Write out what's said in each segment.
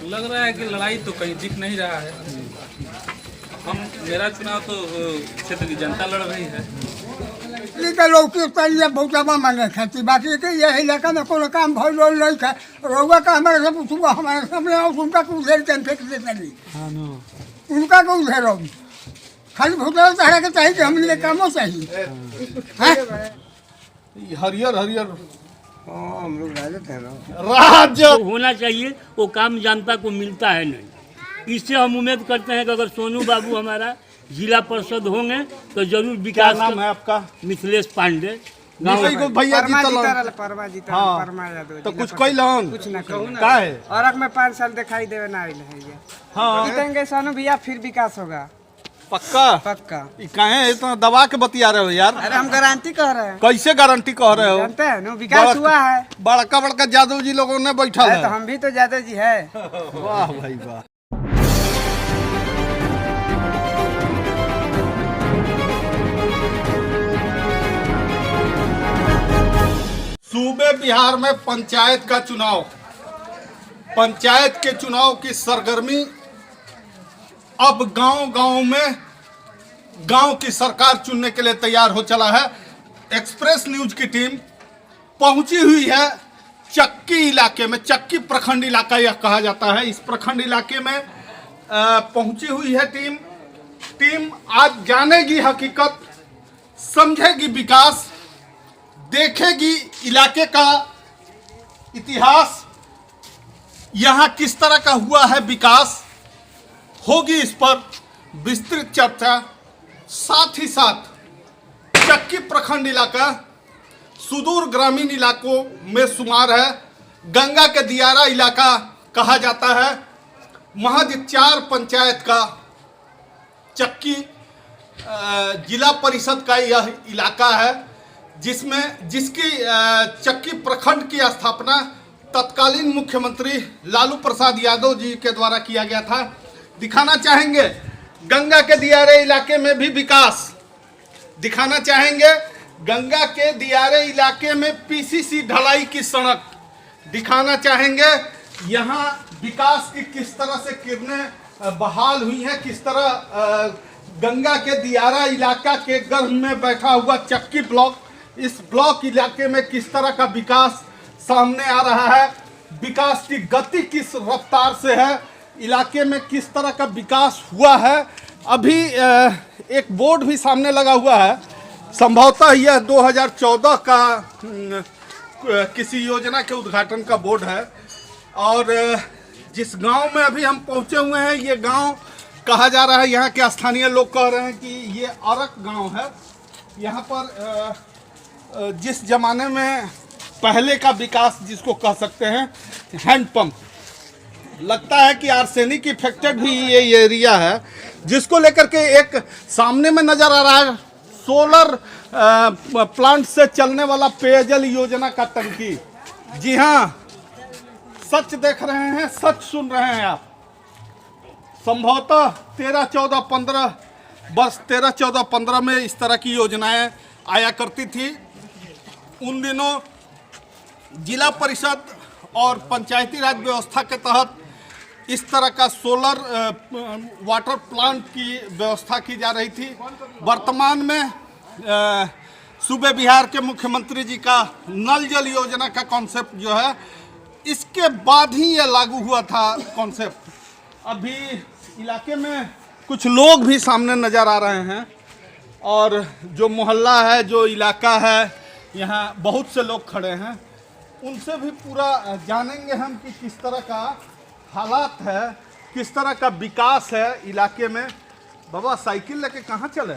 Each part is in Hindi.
लग रहा है कि लड़ाई तो कहीं दिख नहीं रहा है। मेरा चुनाव तो क्षेत्र की जनता लड़ रही है। लोग की बहुत मांगे खाती बाकी के यह इलाका में कोनो काम भइल नहीं था। रउआ का हमारे से पूछूंगा, हमारे सामने और उनका को उधेर फेंक देता नहीं, उनका को उधेर खाली भूतल चाहे के चाहिए कि हमने कामों चाहिए। हरियर हरियर हम लोग राज्य होना चाहिए, वो काम जनता को मिलता है नहीं। इससे हम उम्मीद करते हैं कि अगर सोनू बाबू हमारा जिला परिषद होंगे तो जरूर विकास। नाम है आपका? मिथिलेश पांडे। भैया जीता तो कुछ कोई लोन कुछ ना का है और में 5 साल दिखाई देवे ना आइल है ये। हाँ जीतेंगे सोनू भैया फिर विकास होगा पक्का पक्का। कहे इतना दबा के बतिया रहे हो यार? अरे हम गारंटी कह रहे हैं। कैसे गारंटी कह रहे हो? जानते हैं ना विकास हुआ है। बड़का बड़का यादव जी लोगों ने बैठा है तो हम भी तो यादव जी है। वाह भाई वाह। सूबे बिहार में पंचायत का चुनाव, पंचायत के चुनाव की सरगर्मी अब गांव-गांव में गांव की सरकार चुनने के लिए तैयार हो चला है। एक्सप्रेस न्यूज की टीम पहुंची हुई है चक्की इलाके में। चक्की प्रखंड इलाका यह कहा जाता है। इस प्रखंड इलाके में पहुंची हुई है टीम आज जानेगी हकीकत, समझेगी विकास, देखेगी इलाके का इतिहास, यहाँ किस तरह का हुआ है विकास, होगी इस पर विस्तृत चर्चा। साथ ही साथ चक्की प्रखंड इलाका सुदूर ग्रामीण इलाकों में शुमार है। गंगा के दियारा इलाका कहा जाता है। महज 4 पंचायत का चक्की जिला परिषद का यह इलाका है, जिसकी चक्की प्रखंड की स्थापना तत्कालीन मुख्यमंत्री लालू प्रसाद यादव जी के द्वारा किया गया था। दिखाना चाहेंगे गंगा के दियारे इलाके में भी विकास, दिखाना चाहेंगे गंगा के दियारे इलाके में पीसीसी ढलाई की सड़क, दिखाना चाहेंगे यहाँ विकास की किस तरह से किरणें बहाल हुई हैं, किस तरह गंगा के दियारा इलाका के गर्भ में बैठा हुआ चक्की ब्लॉक, इस ब्लॉक इलाके में किस तरह का विकास सामने आ रहा है, विकास की गति किस रफ्तार से है, इलाके में किस तरह का विकास हुआ है। अभी एक बोर्ड भी सामने लगा हुआ है, संभवतः यह 2014 का किसी योजना के उद्घाटन का बोर्ड है। और जिस गांव में अभी हम पहुंचे हुए हैं, ये गांव कहा जा रहा है, यहाँ के स्थानीय लोग कह रहे हैं कि ये अरक गांव है। यहाँ पर जिस जमाने में पहले का विकास जिसको कह सकते हैं, हैंडपंप, लगता है कि आर्सेनिक इफेक्टेड भी ये एरिया है, जिसको लेकर के एक सामने में नजर आ रहा है सोलर प्लांट से चलने वाला पेयजल योजना का टंकी। जी हाँ, सच देख रहे हैं, सच सुन रहे हैं आप। संभवतः 13-14-15 में इस तरह की योजनाएं आया करती थी। उन दिनों जिला परिषद और पंचायती राज व्यवस्था के तहत इस तरह का सोलर वाटर प्लांट की व्यवस्था की जा रही थी। वर्तमान में सूबे बिहार के मुख्यमंत्री जी का नल जल योजना का कॉन्सेप्ट जो है, इसके बाद ही ये लागू हुआ था कॉन्सेप्ट। अभी इलाके में कुछ लोग भी सामने नज़र आ रहे हैं और जो मोहल्ला है, जो इलाका है, यहाँ बहुत से लोग खड़े हैं, उनसे भी पूरा जानेंगे हम कि किस तरह का हालात है, किस तरह का विकास है इलाके में। बाबा साइकिल लेके कहाँ चले?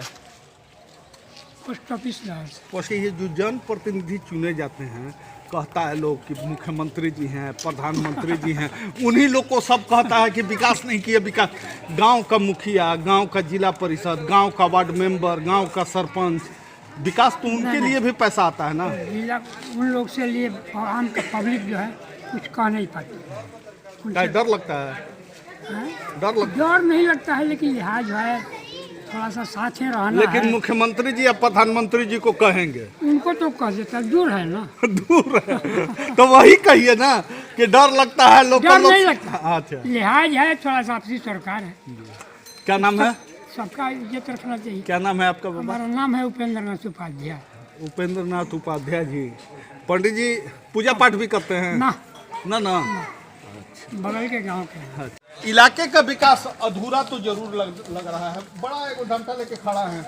पोस्ट ऑफिस ये जो जनप्रतिनिधि चुने जाते हैं, कहता है लोग कि मुख्यमंत्री जी हैं, प्रधानमंत्री जी हैं, उन्हीं लोग को सब कहता है कि विकास नहीं किया। विकास गांव का मुखिया, गांव का जिला परिषद, गांव का वार्ड मेंबर, गांव का सरपंच, विकास तो उनके लिए भी पैसा आता है ना। उन लोग से लिए आम का पब्लिक जो है कुछ कह नहीं पाती। डर लगता है? डर नहीं लगता है, लेकिन यहाँ जो है थोड़ा सा साथ ही रहना लेकिन है। मुख्यमंत्री जी या प्रधानमंत्री जी को कहेंगे उनको तो कह देता दूर है ना, दूर है तो वही कहिए ना कि डर लगता है लोग डर नहीं लगता। अच्छा, लिहाज है थोड़ा सा, अपनी सरकार है, क्या नाम है? सबका इज्जत रखना चाहिए। क्या नाम है आपका बाबा? हमारा नाम है उपेंद्र नाथ उपाध्याय। उपेंद्र नाथ उपाध्याय जी। पंडित जी पूजा पाठ भी करते हैं? ना, ना बगल के गांव के हैं। इलाके का विकास अधूरा तो जरूर लग रहा है। बड़ा एक डंडा लेके खड़ा है,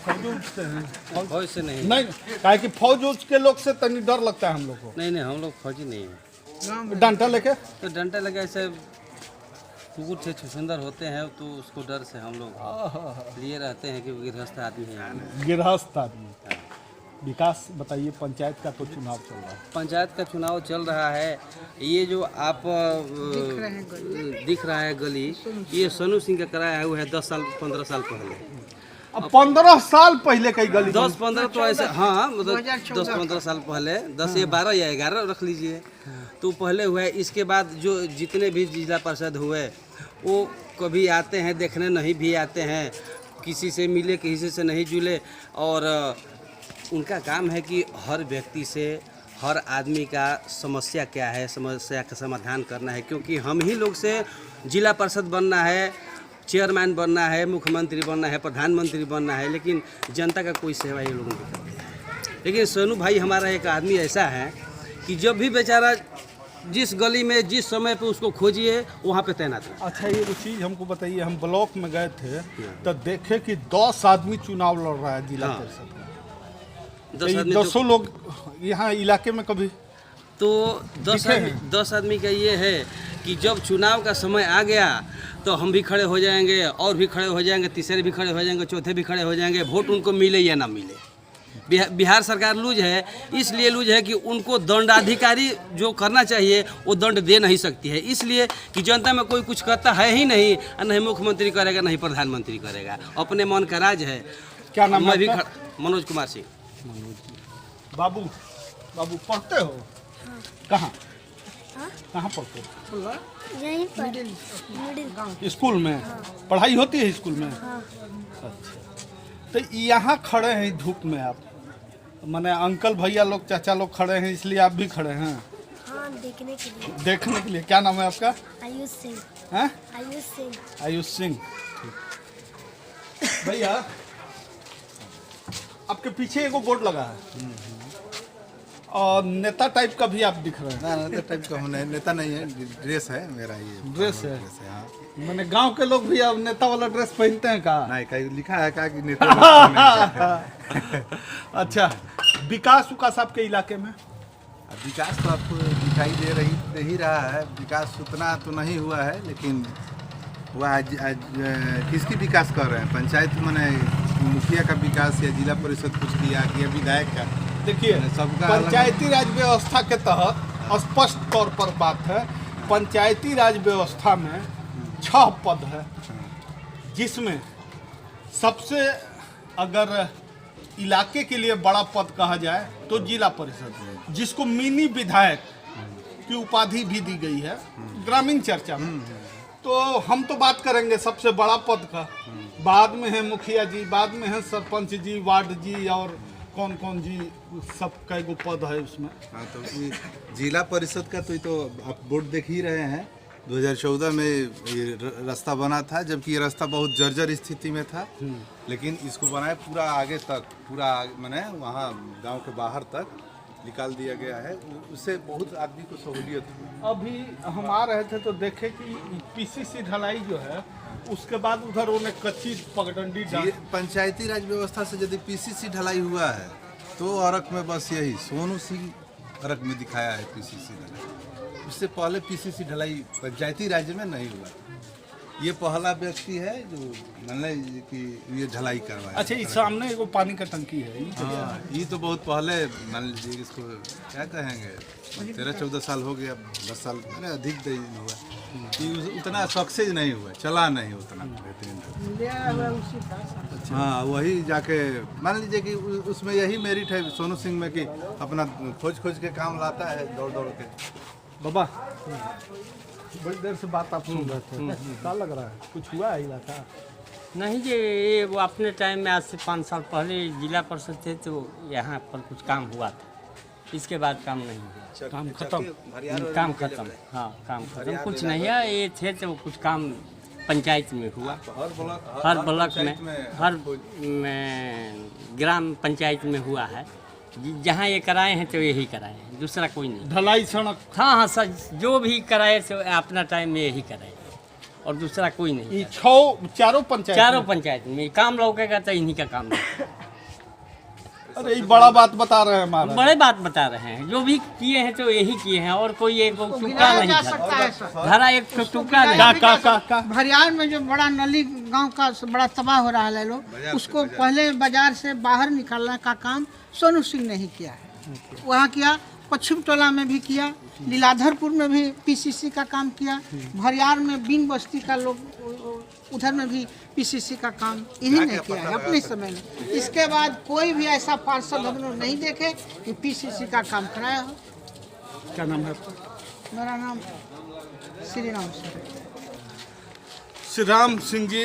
फौज से नहीं नहीं काहे कि फौज के लोग से तनी डर लगता है हम लोग को। नहीं हम लोग फौजी नहीं है। डंडा लेके तो डंडा लगे ऐसे कुकुर से छुछुंदर होते हैं तो उसको डर से हम लोग लिए रहते हैं कि गृहस्थ आदमी है। गृहस्थ आदमी। विकास बताइए, पंचायत का तो चुनाव चल रहा है। पंचायत का चुनाव चल रहा है। ये जो आप दिख रहा है गली, ये सोनू सिंह का कराया हुआ है 10 साल 15 साल पहले। अब 15 साल पहले कई गली 10-15 तो ऐसे, हाँ मतलब 10-15 साल पहले, 10 या 12 या 11 रख लीजिए तो पहले हुआ है। इसके बाद जो जितने भी जिला परिषद हुए वो कभी आते हैं देखने, नहीं भी आते हैं, किसी से मिले किसी से नहीं जुले। और उनका काम है कि हर व्यक्ति से, हर आदमी का समस्या क्या है, समस्या का समाधान करना है। क्योंकि हम ही लोग से जिला परिषद बनना है, चेयरमैन बनना है, मुख्यमंत्री बनना है, प्रधानमंत्री बनना है, लेकिन जनता का कोई सेवा ये लोग नहीं करते। लेकिन सोनू भाई हमारा एक आदमी ऐसा है कि जब भी बेचारा जिस गली में जिस समय पे उसको खोजिए वहाँ पे तैनात है। अच्छा, ये चीज़ हमको बताइए। हम ब्लॉक में गए थे तो देखे कि 10 आदमी चुनाव लड़ रहा है जिला परिषद में। 10 लोग यहाँ इलाके में कभी तो 10 आदमी का ये है कि जब चुनाव का समय आ गया तो हम भी खड़े हो जाएंगे, और भी खड़े हो जाएंगे, तीसरे भी खड़े हो जाएंगे, चौथे भी खड़े हो जाएंगे। वोट उनको मिले या ना मिले। बिहार सरकार लूज है, इसलिए लूज है कि उनको दंडाधिकारी जो करना चाहिए वो दंड दे नहीं सकती है। इसलिए कि जनता में कोई कुछ करता है ही नहीं, नहीं मुख्यमंत्री करेगा, नहीं प्रधानमंत्री करेगा, अपने मन का राज है। क्या नाम मैं है भी आपका? मनोज कुमार सिंह। बाबू पढ़ते हो? कहाँ कहाँ पढ़ते हो? यहीं पर स्कूल में पढ़ाई होती है स्कूल में? अच्छा, तो यहाँ खड़े हैं धूप में आप, माने अंकल भैया लोग चाचा लोग खड़े हैं, इसलिए आप भी खड़े हैं? हाँ, देखने के लिए। देखने के लिए। क्या नाम है आपका? आयुष सिंह। हैं? आयुष सिंह। आयुष सिंह। भैया आपके पीछे एगो बोर्ड लगा है और नेता टाइप का भी आप दिख रहे हैं। ना नेता टाइप का होना है, नेता नहीं है, ड्रेस है मेरा। ये ड्रेस है? हाँ। मैंने गांव के लोग भी अब नेता वाला ड्रेस पहनते हैं का? नहीं, कहीं लिखा है का कि नेता। अच्छा, विकास आपके इलाके में? विकास तो आपको दिखाई दे ही रहा है। विकास उतना तो नहीं हुआ है, लेकिन हुआ आज किसकी विकास कर रहे हैं? पंचायत मैंने मुखिया का विकास या जिला परिषद कुछ किया कि विधायक का? देखिए, सबका पंचायती राज व्यवस्था के तहत स्पष्ट तौर पर बात है, पंचायती राज व्यवस्था में 6 पद है, जिसमें सबसे अगर इलाके के लिए बड़ा पद कहा जाए तो जिला परिषद, जिसको मिनी विधायक की उपाधि भी दी गई है ग्रामीण चर्चा में। तो हम तो बात करेंगे सबसे बड़ा पद का, बाद में है मुखिया जी, बाद में है सरपंच जी, वार्ड जी, और कौन कौन जी, सब का एगो पद है उसमें। हाँ, तो जिला परिषद का तो आप बोर्ड देख ही रहे हैं। 2014 में ये रास्ता बना था, जबकि ये रास्ता बहुत जर्जर स्थिति में था, लेकिन इसको बनाए पूरा आगे तक, पूरा मैंने वहाँ गांव के बाहर तक निकाल दिया गया है। उससे बहुत आदमी को सहूलियत हुई। अभी हम आ रहे थे तो देखे कि पीसीसी ढलाई जो है उसके बाद उधर उन्हें कच्ची पगडंडी डाल। पंचायती राज व्यवस्था से यदि पीसीसी ढलाई हुआ है तो अरक में बस यही सोनू सिंह अरक में दिखाया है पीसीसी ढलाई। उससे पहले पीसीसी ढलाई पंचायती राज में नहीं हुआ। ये पहला व्यक्ति है जो मान लीजिए कि ये ढलाई करवाया। अच्छा, इस सामने एगो पानी का टंकी है। हाँ, ये तो बहुत पहले मान लीजिए इसको क्या कहेंगे, 13-14 साल हो गया, 10 साल मैंने अधिक दिन हुआ। ये उतना सक्सेस नहीं हुआ, चला नहीं उतना बेहतरीन। हाँ, वही जाके मान लीजिए कि उसमें यही मेरिट है सोनू सिंह में कि अपना खोज के काम लाता है, दौड़ के। बाबा बड़ी देर से बात आप सुन रहे थे, क्या लग रहा है कुछ हुआ है इलाका? नहीं जी, ये वो अपने टाइम में आज से 5 साल पहले जिला परिषद थे तो यहाँ पर कुछ काम हुआ था, इसके बाद काम नहीं हुआ। काम खत्म। काम खत्म, हाँ काम खत्म, कुछ नहीं है। ये थे तो कुछ काम पंचायत में हुआ, हर ब्लॉक में, हर ग्राम पंचायत में हुआ है। जहाँ ये कराए हैं तो यही कराए हैं, दूसरा कोई नहीं। ढलाई सड़क हाँ हाँ सर, जो भी कराए तो अपना टाइम में यही कराए और दूसरा कोई नहीं। ये चारों पंचायत में काम लौकेगा तो इन्हीं का काम है। अरे ये बड़ा बात बता रहे हैं हमारा। बड़े बात बता रहे हैं, जो भी किए हैं तो यही किए हैं और कोई एक टुकड़ा नहीं था, धरा एक टुकड़ा नहीं। भरियार में जो बड़ा नली गांव का बड़ा तबाह हो रहा है लोग, उसको पहले बाजार से बाहर निकालने का काम सोनू सिंह ने ही किया है। वहाँ किया, पश्चिम टोला में भी किया, लीलाधरपुर में भी पीसीसी का काम किया, भरियार में बीन बस्ती का लोग उधर में भी पीसीसी का काम इन्हीं ने किया है अपने समय में। इसके बाद कोई भी ऐसा पार्षद हम लोग नहीं देखे कि पीसीसी का काम कराया हो। क्या नाम है? मेरा नाम श्री राम सिंह। श्री राम सिंह जी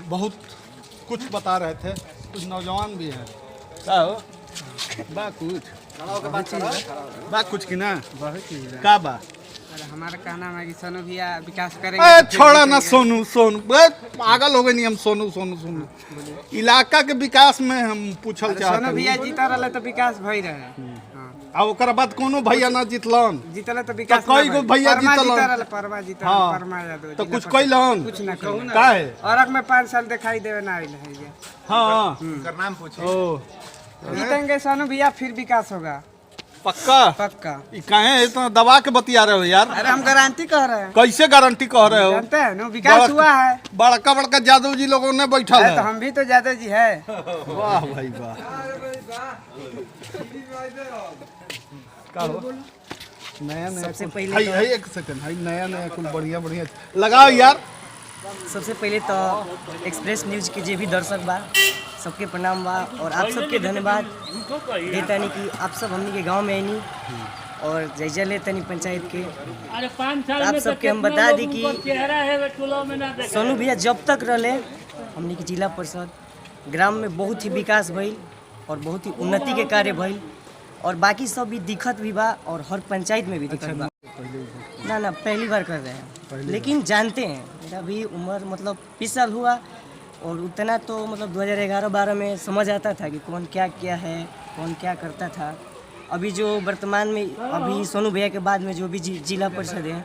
बहुत कुछ बता रहे थे, कुछ नौजवान भी हैं। क्या हो? बा कुछ की ना का बा? अरे हमारा कहना है कि सोनू भैया विकास करेंगे। छोड़ा ना सोनू पागल हो गए नहीं हम। सोनू इलाका के विकास में हम पूछल चाहते। सोनू भैया जीता रहे तो विकास भई रहे, आ ओकर बाद कोनो भैया ना जीतलन, जीतले तो विकास कई गो भैया जीतलन। परमा जीता, हाँ। परमा यादव तो कुछ कैलन? कुछ ना कहूँ का है और में 5 साल दिखाई देवे ना आइल है ये। हाँ नाम पूछे। ओ जीतेंगे सोनू भैया, फिर विकास होगा पक्का। पक्का। ये काहे इतना दबा के बतिया रहे हो यार? अरे हम गारंटी कह रहे हैं। कैसे गारंटी कह रहे हो? जानते हैं ना विकास हुआ है। बड़का यादव जी लोगों ने बैठल तो है। हम भी तो यादव जी है। वाह भाई वाह। का हो? नया सबसे कुछ- पहले हाय, तो- हाय, एक सेकंड, हाय, नया कुछ बढ़िया लगाओ यार। सबसे पहले तो एक्सप्रेस न्यूज के जो भी दर्शक बा सबके प्रणाम बा और आप सबके धन्यवाद देतानी कि आप सब हमनी के गांव में आनी और जैसे ले तनी पंचायत के। अरे 5 साल आप में सबके हम बता दी कि सोनू भैया जब तक रहले हमनी के जिला परिषद ग्राम में बहुत ही विकास भइल और बहुत ही उन्नति के कार्य भइल और बाकी सब भी दिक्कत भी बा और हर पंचायत में भी दिक्कत बा। ना पहली बार कर रहे हैं, लेकिन जानते हैं मेरा भी उम्र मतलब 20 साल हुआ और उतना तो मतलब 2011-12 में समझ आता था कि कौन क्या किया है, कौन क्या करता था। अभी जो वर्तमान में अभी सोनू भैया के बाद में जो भी जिला परिषद है,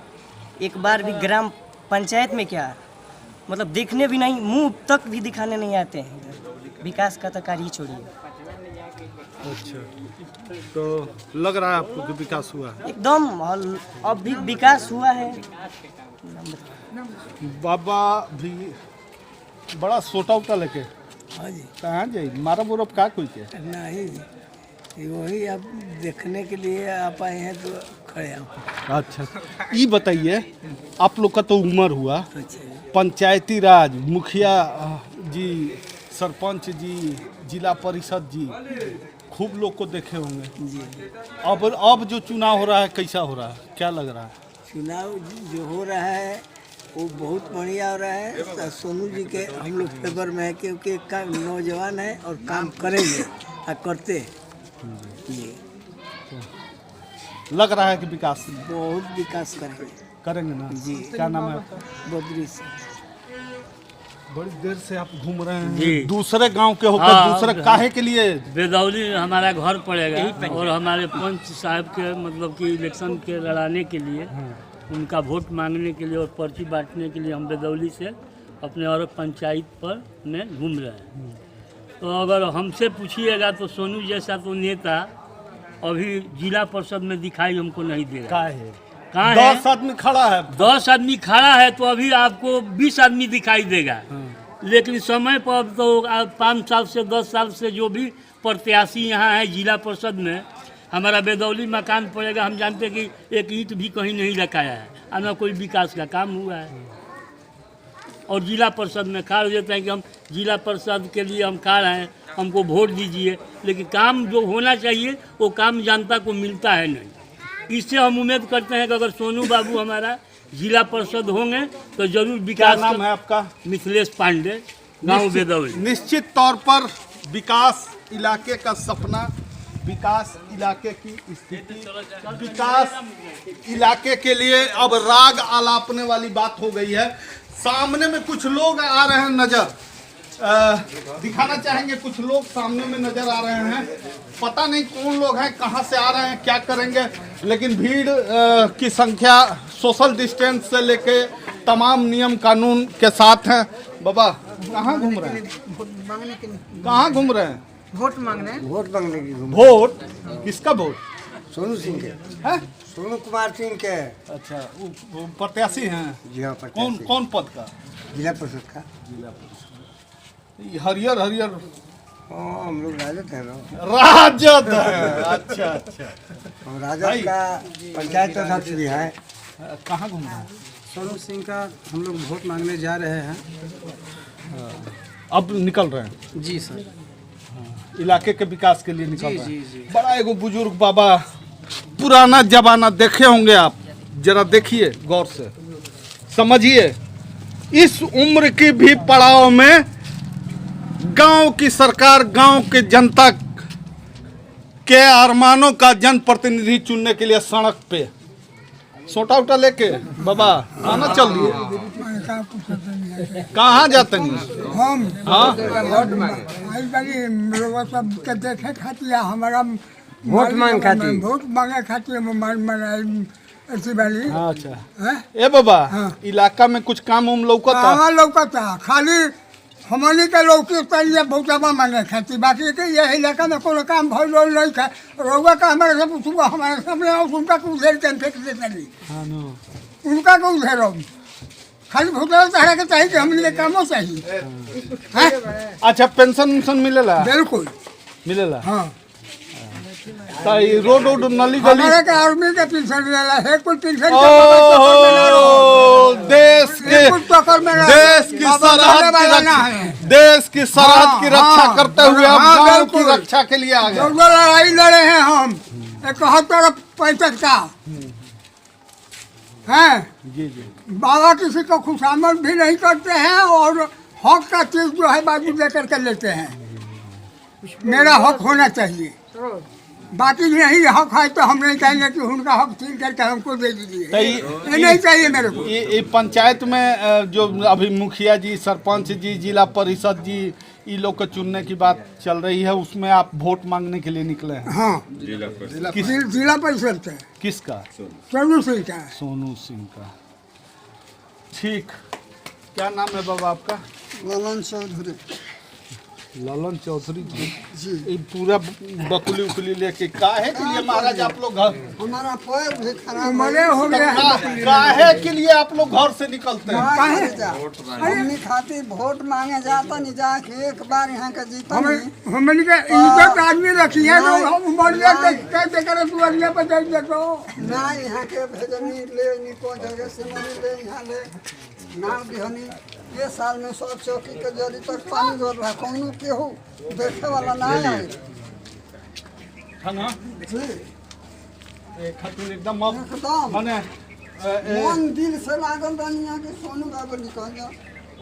एक बार भी ग्राम पंचायत में क्या मतलब देखने भी नहीं, मुंह तक भी दिखाने नहीं आते हैं इधर। विकास का तो कार्य ही छोड़िए। अच्छा, तो लग रहा है आपको कि विकास हुआ है? एकदम अब भी विकास हुआ है। बाबा भी बड़ा सोटा उटा लेके कहाँ जाए? मारा बोरब का कोई के नहीं, वही अब देखने के लिए आप आए हैं तो खड़े हो। अच्छा, ये बताइए आप लोग का तो उम्र हुआ, पंचायती राज मुखिया जी, सरपंच जी, जिला परिषद जी, खूब लोग को देखे होंगे जी। अब जो चुनाव हो रहा है कैसा हो रहा है, क्या लग रहा है? चुनाव जो हो रहा है वो बहुत बढ़िया हो रहा है। तो सोनू जी के हम लोग फेवर में है क्योंकि नौजवान है और काम करेंगे और करते हैं जी। लग रहा है कि विकास बहुत विकास करेंगे ना जी। क्या नाम है आपका? बद्री से बड़ी देर से आप घूम रहे हैं जी। दूसरे गांव के होकर हाँ, दूसरे काहे के लिए? बेदौली हमारा घर पड़ेगा और हमारे पंच साहब के मतलब कि इलेक्शन के लड़ाने के लिए, उनका वोट मांगने के लिए और पर्ची बांटने के लिए हम बेदौली से अपने और पंचायत पर में घूम रहे हैं। तो अगर हमसे पूछिएगा तो सोनू जैसा तो नेता अभी जिला परिषद में दिखाई हमको नहीं दे रहा है। कहाँ है? 10 आदमी खड़ा है। 10 आदमी खड़ा है तो अभी आपको 20 आदमी दिखाई देगा। लेकिन समय पर तो 5 साल से 10 साल से जो भी प्रत्याशी यहाँ है जिला परिषद में, हमारा बेदौली मकान पड़ेगा, हम जानते हैं कि एक ईंट भी कहीं नहीं रखाया है और न कोई विकास का काम हुआ है। और जिला परिषद में खड़ा हो जाते हैं कि हम जिला परिषद के लिए हम खड़ा हैं, हमको वोट दीजिए, लेकिन काम जो होना चाहिए वो काम जनता को मिलता है नहीं। इससे हम उम्मीद करते हैं कि अगर सोनू बाबू हमारा जिला परिषद होंगे तो जरूर विकास। क्या नाम है आपका? मिथिलेश पांडे। गांव बेदौल। निश्चित तौर पर विकास इलाके का सपना, विकास इलाके की स्थिति, विकास इलाके के लिए अब राग आलापने वाली बात हो गई है। सामने में कुछ लोग आ रहे हैं नजर, दिखाना चाहेंगे, कुछ लोग सामने में नजर आ रहे हैं। पता नहीं कौन लोग हैं, कहां से आ रहे हैं, क्या करेंगे, लेकिन भीड़ की संख्या सोशल डिस्टेंस से लेके तमाम नियम कानून के साथ हैं। बाबा कहाँ घूम रहे हैं, मांगने के लिए, कहाँ घूम रहे हैं? वोट मांगने। वोट मांगने की वोट किसका वोट? सोनू सिंह के, है? सोनू कुमार सिंह के। अच्छा, वो प्रत्याशी हैं? जी हाँ, कौन पद का? जिला परिषद का। ये हरियर हरियर हम लोग राजद है ना। राजद है, अच्छा अच्छा। हम राजद का पंचायत अध्यक्ष भी है। कहाँ घूम रहे हैं? सोनू सिंह का हम लोग वोट मांगने जा रहे हैं। अब निकल रहे हैं? जी सर। इलाके के विकास के लिए निकल रहे हैं। जी जी। बड़ा एगो बुजुर्ग बाबा, पुराना जमाना देखे होंगे आप, जरा देखिए गौर से, समझिए। इस उम्र की भी पड़ाव में गांव की सरकार गांव के जनता के अरमानों का जनप्रतिनिधि चुनने के लिए सड़क पे सोटा उटा लेके बाबा आना चल दिए। कहाँ जाते हैं हम? हाँ, सब के देखे खातिर हमारा वोट मांग खातिर। वोट मांगे खातिर ऐसी वाली। अच्छा। हैं? ए बाबा, हाँ। इलाका में कुछ काम उम लौकता? कहाँ लौकता, खाली हमनी के लौकी तलिए बहुतबा मांगे खातिर, बाकी के यह इलाका में कोनो काम भइल नहीं था। रउआ का हमारे से पूछूंगा, हमारे सामने और उनका को उधेर के फेंक देते नहीं, उनका को उधेर खाली भूतल चाहे के चाहिए कि हमनी के कामों चाहिए। हैं? अच्छा, पेंशन उन्शन मिलेला? बिल्कुल मिलेला। हाँ। तो ये रोड नली गली हमारे के आर्मी के पेंशन मिलेला है, कुल पेंशन ओ देश की देश की सरहद की रक्षा करते हुए अब गांव की रक्षा के लिए आ गए। लड़ाई लड़े हैं हम 71-65 का हैं। जी जी। बाबा किसी को खुशामद भी नहीं करते हैं और हक का चीज जो है बाजू लेकर के लेते हैं। मेरा हक होना चाहिए, बाकी नहीं हक है तो हम नहीं कहेंगे कि उनका हक छीन करके हमको दे दीजिए, ये नहीं चाहिए मेरे को। ये पंचायत में जो अभी मुखिया जी, सरपंच जी, जिला परिषद जी, ये लोग को चुनने की बात चल रही है, उसमें आप वोट मांगने के लिए निकले हैं? हाँ, जिला परिषद का। किसका? सोनू सिंह का। सोनू सिंह का, ठीक। क्या नाम है बाबा आपका? ललन चौधरी। ललन चौधरी जी। ये पूरा बकुली उकुली लेके काहे के लिए महाराज आप लोग घर, हमारा पैर भी खराब मरे हो गया है, काहे के लिए आप लोग घर से निकलते हैं? हमने खातिर वोट मांगे जाता नहीं, जाके एक बार यहाँ का जीता हमने का इज्जत आदमी रखी है तो हम मर जाते कैसे करे दुआरिया पर जाए देखो ना यहाँ के भेजनी ले निको जगह से नहीं ले यहाँ ले नाम बिहनी। ये साल में 100 चौकी के जरी तक पानी जोड़ रहा, कौनो के हो देखे वाला ना आए है ना जी। खातिर एकदम अब एकदम माने मन दिल से लागल दुनिया के सोनू बाबू निकल जा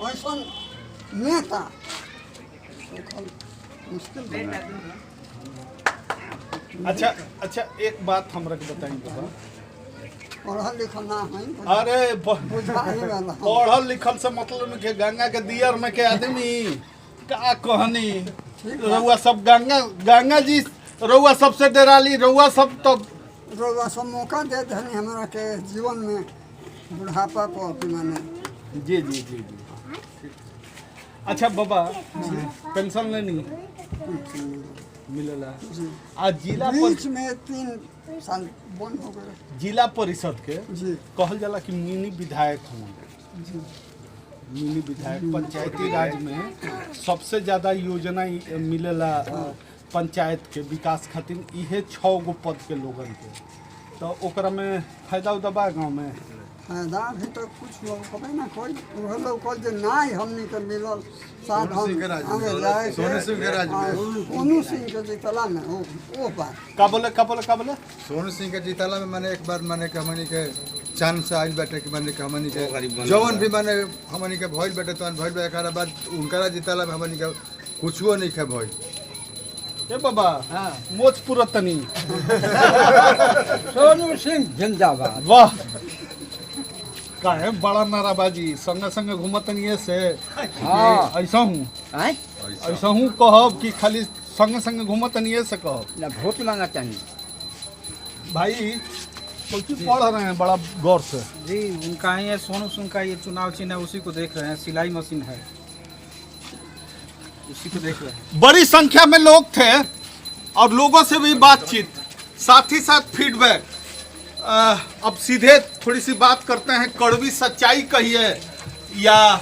ऐसा नेता मुश्किल। अच्छा अच्छा, एक बात हमरा के बताइए बाबा, पढ़ल लिखल ना है, अरे बुझाई वाला पढ़ल लिखल से मतलब के गंगा के दियर में के आदमी का कहनी, रउआ सब गंगा जी रउआ सबसे डराली, रउआ सब तो रउआ सब मौका दे देनी हमारा के जीवन में बुढ़ापा को कि माने। जी जी जी जी। अच्छा बाबा, पेंशन लेनी मिलेला? आज जिला बीच में 3 साल बंद हो गए। जिला परिषद के जी कहल जाला कि मिनी विधायक होंगे। मिनी विधायक पंचायती राज में सबसे ज्यादा योजना मिलेला पंचायत के विकास खातिर, इहे 6 गो पद के लोगन के, तो ओकरा में फायदा उदा बा गाँव में? फायदा भी तो कुछ लोग कभी ना कोई वो लोग कल जे नहीं हमनी के मिलल साथ हम आगे जाए सोनू सिंह के राज में, सोनू सिंह के जितला में वो बात का बोले सोनू सिंह के जीताला में मैंने एक बार मैंने हमनी के चांद से आइल बैठे कि माने कि हमनी के जवन भी माने हमनी के भइल बैठे तो भइल बैठे एकरा बाद उनकरा जिताला में हमनी के कुछो नहीं खे भइल। ए बाबा मोच पूरा तनी सोनू सिंह जिंदाबाद। वाह काहे बड़ा नाराबाजी संगे संगे घूमतन ये से ऐसा हूँ ऐसा हूँ कहब कि खाली संगे संगे घूमतन ये से कहब ना वोट मांगा चाहिए भाई कुछ पढ़ रहे हैं बड़ा गौर से जी उनका ही है सोनू सिंह का ये चुनाव चिन्ह है, उसी को देख रहे हैं। सिलाई मशीन है, उसी को देख रहे हैं। बड़ी संख्या में लोग थे और लोगों से भी बातचीत, साथ ही साथ फीडबैक। अब सीधे थोड़ी सी बात करते हैं, कड़वी सच्चाई कहिए या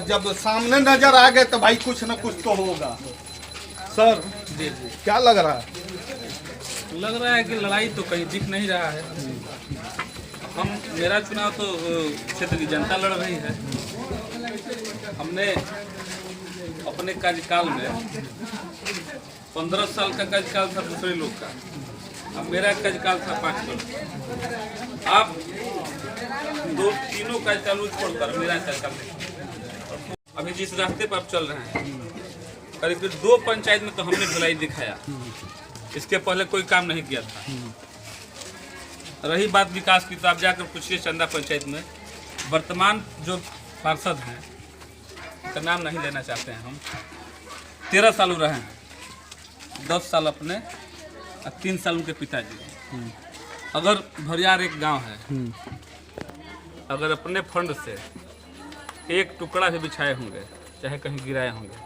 जब सामने नजर आ गए तो भाई कुछ ना कुछ तो होगा। सर क्या लग रहा है? लग रहा है कि लड़ाई तो कहीं दिख नहीं रहा है। मेरा चुनाव तो क्षेत्र की जनता लड़ रही है। हमने अपने कार्यकाल में 15 साल का कार्यकाल था दूसरे लोग का, अब मेरा कार्यकाल था 5 साल। आप तीनों कार्यकाल छोड़कर मेरा कार्यकाल अभी जिस रास्ते पर आप चल रहे हैं, करीब 2 पंचायत में तो हमने ढलाई दिखाया, इसके पहले कोई काम नहीं किया था। रही बात विकास की तो आप जाकर पूछिए चंदा पंचायत में वर्तमान जो पार्षद हैं, का नाम नहीं लेना चाहते हैं हम, 13 साल रहे हैं, 10 साल अपने और 3 साल उनके पिताजी। अगर भरियार एक गांव है, अगर अपने फंड से एक टुकड़ा भी बिछाए होंगे, चाहे कहीं गिराए होंगे,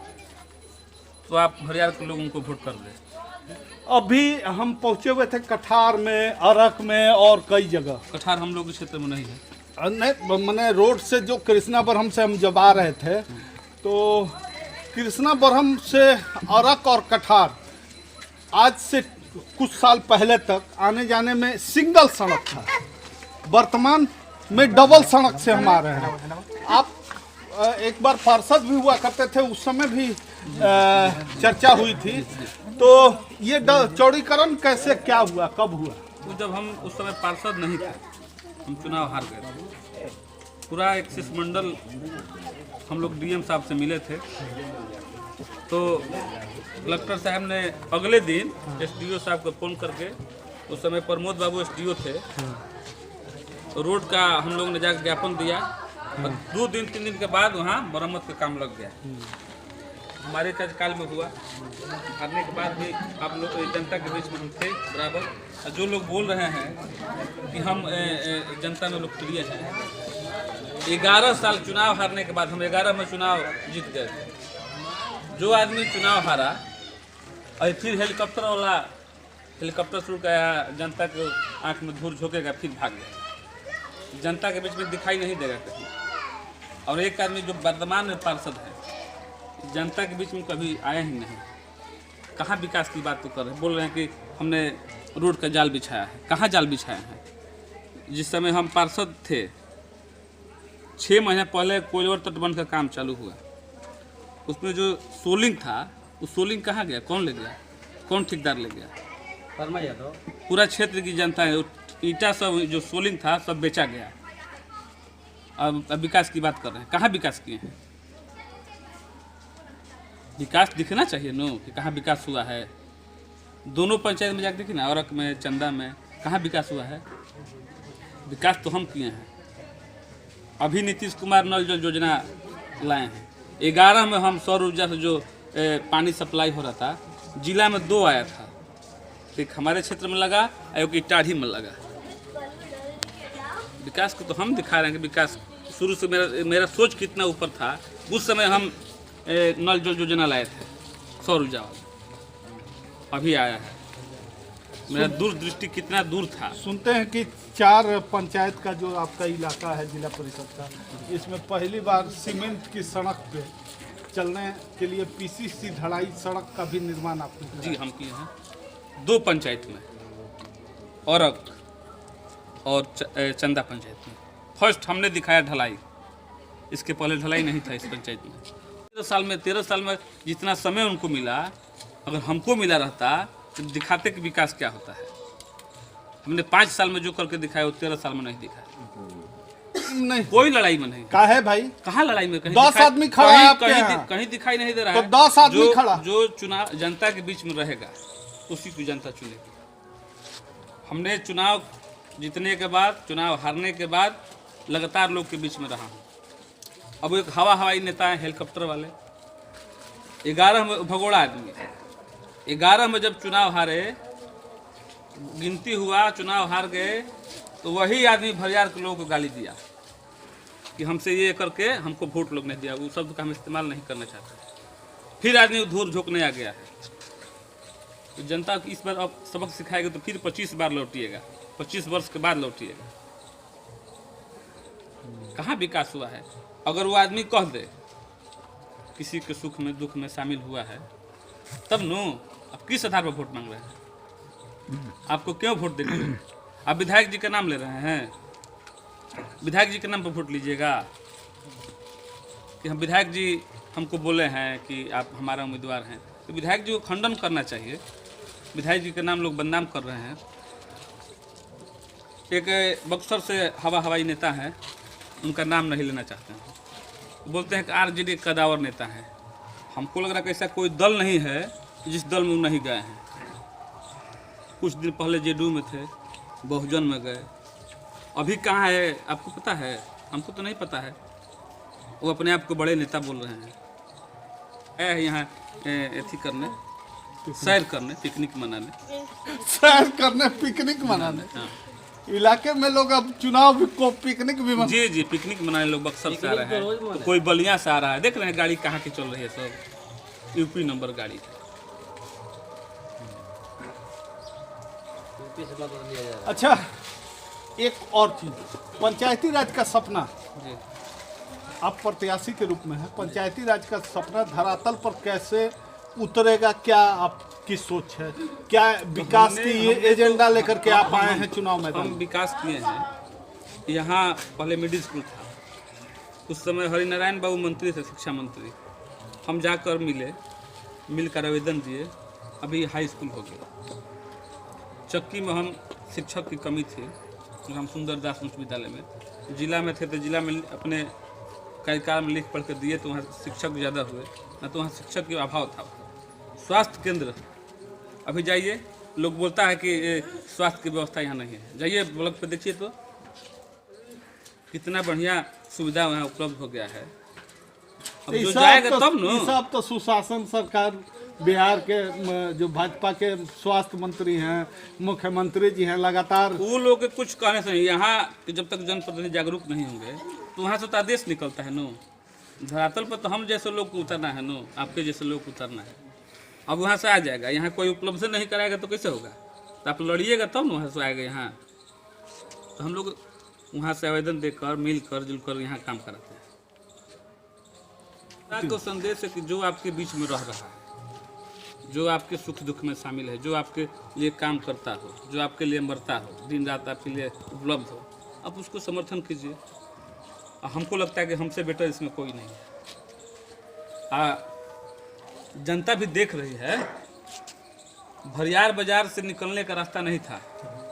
तो आप भरियार के लोग उनको वोट कर दें। अभी हम पहुंचे हुए थे कठार में, अरक में और कई जगह। कठार हम लोग के क्षेत्र में नहीं है। नहीं, मैंने रोड से जो कृष्णा बरहम से हम जब आ रहे थे तो कृष्णा बरहम से अरक और कठार आज से कुछ साल पहले तक आने जाने में सिंगल सड़क था, वर्तमान में डबल सड़क से हम आ रहे हैं। आप एक बार पार्षद भी हुआ करते थे, उस समय भी चर्चा हुई थी। तो ये चौड़ीकरण कैसे, क्या हुआ, कब हुआ? तो जब हम उस समय पार्षद नहीं थे, हम चुनाव हार गए, पूरा एक शिष्टमंडल हम लोग डीएम साहब से मिले थे। तो कलेक्टर साहब ने अगले दिन एसडीओ साहब को फोन करके, उस समय प्रमोद बाबू एसडीओ थे, रोड का हम लोग ने जाकर ज्ञापन दिया और 2 दिन 3 दिन के बाद वहाँ मरम्मत का काम लग गया। हमारे कार्यकाल में हुआ, हारने के बाद भी आप लोग जनता के बीच में हम थे बराबर। और जो लोग बोल रहे हैं कि हम जनता में लोकप्रिय हैं, 11 साल चुनाव हारने के बाद हम 11 में चुनाव जीत गए। जो आदमी चुनाव हारा और फिर हेलीकॉप्टर शुरू किया, जनता के आंख में धूल झोंकेगा, फिर भाग गया, जनता के बीच में दिखाई नहीं देगा कहीं। और एक आदमी जो वर्तमान में पार्षद है, जनता के बीच में कभी आया ही नहीं। कहाँ विकास की बात तो कर रहे हैं, बोल रहे हैं कि हमने रोड का जाल बिछाया है। कहाँ जाल बिछाया है? जिस समय हम पार्षद थे, 6 महीने पहले कोयलवर तटबंध का काम चालू हुआ। उसमें जो सोलिंग था, वो सोलिंग कहाँ गया, कौन ले गया, कौन ठेकेदार ले गया? वर्मा यादव। पूरा क्षेत्र की जनता है, ईटा सब जो सोलिंग था सब बेचा गया। अब विकास की बात कर रहे हैं, कहाँ विकास किए हैं? विकास दिखना चाहिए नो कि कहाँ विकास हुआ है। दोनों पंचायत में जाकर देखिए ना, औरक में, चंदा में, कहाँ विकास हुआ है? विकास तो हम किए हैं। अभी नीतीश कुमार नल जल योजना लाए हैं। 11 में हम सौर ऊर्जा से जो पानी सप्लाई हो रहा था, जिला में 2 आया था, एक हमारे क्षेत्र में लगा, एक इटाढ़ी में लगा। विकास को तो हम दिखा रहे हैं कि विकास शुरू से मेरा सोच कितना ऊपर था। उस समय हम नल जल योजना लाए थे, सौर ऊर्जा वाला, अभी आया है। मेरा दूरदृष्टि कितना दूर था। सुनते हैं कि 4 पंचायत का जो आपका इलाका है जिला परिषद का, इसमें पहली बार सीमेंट की सड़क पे चलने के लिए पीसीसी ढलाई सड़क का भी निर्माण आपने किया? जी हम किए हैं 2 पंचायत में, औरक और चंदा पंचायत में। फर्स्ट हमने दिखाया ढलाई, इसके पहले ढलाई नहीं था इस पंचायत में। 13 साल में जितना समय उनको मिला, अगर हमको मिला रहता तो दिखाते कि विकास क्या होता है। हमने 5 साल में जो करके दिखाया वो 13 साल में नहीं दिखाया। नहीं, कोई लड़ाई में नहीं। का है भाई? कहाँ लड़ाई में? कहीं 10 आदमी खड़ा है आपके यहाँ। कहीं दिखाई नहीं दे रहा तो है। 10 आदमी खड़ा। जो चुनाव जनता के बीच में रहेगा उसी को जनता चुनेगी। हमने चुनाव जीतने के बाद, चुनाव हारने के बाद लगातार लोग के बीच में रहा हूँ। अब एक हवाई नेता है, हेलीकॉप्टर वाले, 11 में भगोड़ा आदमी, 11 में जब चुनाव हारे, गिनती हुआ, चुनाव हार गए, तो वही आदमी भरियार के लोगों को गाली दिया कि हमसे ये करके हमको वोट लोग नहीं दिया। वो शब्द का हम इस्तेमाल नहीं करना चाहते। फिर आदमी धूल झोंकने आ गया है। तो जनता को इस बार अब सबक सिखाएगा तो फिर 25 बार लौटिएगा, 25 वर्ष के बाद लौटिएगा। कहाँ विकास हुआ है? अगर वो आदमी कह दे किसी के सुख में दुख में शामिल हुआ है तब नो, अब किस आधार पर वोट मांग रहे हैं? आपको क्यों वोट देंगे? आप विधायक जी का नाम ले रहे हैं, विधायक जी के नाम पर वोट लीजिएगा कि हम विधायक जी हमको बोले हैं कि आप हमारा उम्मीदवार हैं, तो विधायक जी को खंडन करना चाहिए। विधायक जी के नाम लोग बदनाम कर रहे हैं। एक बक्सर से हवाई नेता हैं, उनका नाम नहीं लेना चाहते हैं, बोलते हैं कि आरजेडी कदावर नेता हैं। हमको लग रहा है कि ऐसा कोई दल नहीं है जिस दल में वो नहीं गए हैं। कुछ दिन पहले जेडीयू में थे, बहुजन में गए, अभी कहाँ है आपको पता है? हमको तो नहीं पता है। वो अपने आप को बड़े नेता बोल रहे हैं। यहाँ एथी करने, सैर करने, पिकनिक मनाने, सैर करने, पिकनिक मनाने। हाँ। इलाके में लोग अब चुनाव को पिकनिक भी जी जी पिकनिक मनाने लोग बक्सर से आ रहे हैं, तो कोई बलिया से आ रहा है। देख रहे हैं गाड़ी कहाँ की चल रही है, सब यूपी नंबर गाड़ी। अच्छा, एक और चीज, पंचायती राज का सपना, आप प्रत्याशी के रूप में है, पंचायती राज का सपना धरातल पर कैसे उतरेगा? क्या आपकी सोच है? क्या विकास की ये एजेंडा लेकर के आप आए हैं चुनाव में? हम विकास किए हैं। यहाँ पहले मिडिल स्कूल था, उस समय हरिनारायण बाबू मंत्री थे, शिक्षा मंत्री। हम जाकर मिलकर आवेदन दिए, अभी हाई स्कूल हो गया। चक्की में हम शिक्षक की कमी थी, हम सुंदरदास उच्च विद्यालय में जिला में थे, तो जिला में अपने कार्यकाल में लिख पढ़ कर दिए, तो वहाँ शिक्षक ज़्यादा हुए, ना तो वहाँ शिक्षक का अभाव था। स्वास्थ्य केंद्र, अभी जाइए, लोग बोलता है कि स्वास्थ्य की व्यवस्था यहाँ नहीं है। जाइए ब्लॉक पे देखिए तो कितना बढ़िया सुविधा वहाँ उपलब्ध हो गया है। अब जो जाएगा तब न। सब तो सुशासन सरकार, बिहार के जो भाजपा के स्वास्थ्य मंत्री हैं, मुख्यमंत्री जी हैं, लगातार वो लोग के कुछ कहने से नहीं। यहाँ जब तक जनप्रतिनिधि जागरूक नहीं होंगे तो वहाँ से तो आदेश निकलता है नो। धरातल पर तो हम जैसे लोग को उतरना है नो, आपके जैसे लोग को उतरना है। अब वहाँ से आ जाएगा, यहाँ कोई उपलब्ध नहीं कराएगा तो कैसे होगा? तो आप लड़िएगा तब न वहाँ से आएगा यहाँ। तो हम लोग वहाँ से आवेदन देकर मिलकर जुलकर यहाँ काम कराते हैं। आपको संदेश है कि जो आपके बीच में रह रहा है, जो आपके सुख दुख में शामिल है, जो आपके लिए काम करता हो, जो आपके लिए मरता हो, दिन रात आपके लिए उपलब्ध हो, आप उसको समर्थन कीजिए। हमको लगता है कि हमसे बेटर इसमें कोई नहीं है। जनता भी देख रही है, भरियार बाजार से निकलने का रास्ता नहीं था।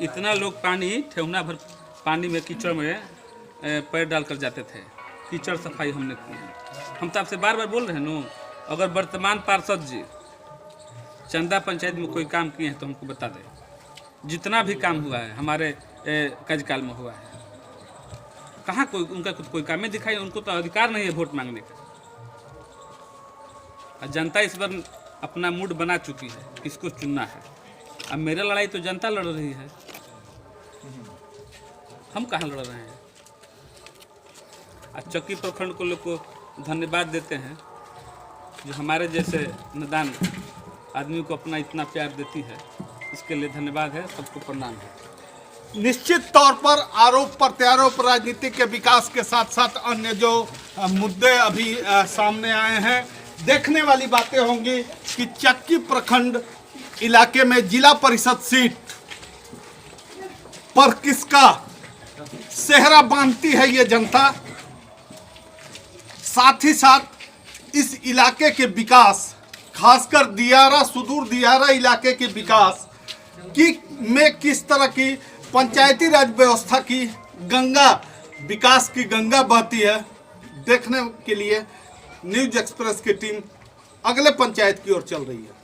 इतना लोग पानी, ठेहुना भर पानी में, कीचड़ में पैर डालकर जाते थे। कीचड़ सफाई हमने की। हम तो आपसे बार बार बोल रहे हैं नो, अगर वर्तमान पार्षद जी चंदा पंचायत में कोई काम किए हैं तो हमको बता दें। जितना भी काम हुआ है हमारे कार्यकाल में हुआ है, कहाँ कोई उनका कोई काम में दिखाई? उनको तो अधिकार नहीं है वोट मांगने का। जनता इस बार अपना मूड बना चुकी है, किसको चुनना है। अब मेरा लड़ाई तो जनता लड़ रही है, हम कहाँ लड़ रहे हैं। चक्की प्रखंड को लोग को धन्यवाद देते हैं, जो हमारे जैसे नदान आदमी को अपना इतना प्यार देती है, इसके लिए धन्यवाद है, सबको प्रणाम है। निश्चित तौर पर आरोप प्रत्यारोप, राजनीति के विकास के साथ साथ अन्य जो मुद्दे अभी सामने आए हैं, देखने वाली बातें होंगी कि चक्की प्रखंड इलाके में जिला परिषद सीट पर किसका सेहरा बांधती है ये जनता। साथ ही साथ इस इलाके के विकास, खासकर दियारा, सुदूर दियारा इलाके के विकास की में किस तरह की पंचायती राज व्यवस्था की गंगा, विकास की गंगा बहती है, देखने के लिए न्यूज एक्सप्रेस की टीम अगले पंचायत की ओर चल रही है।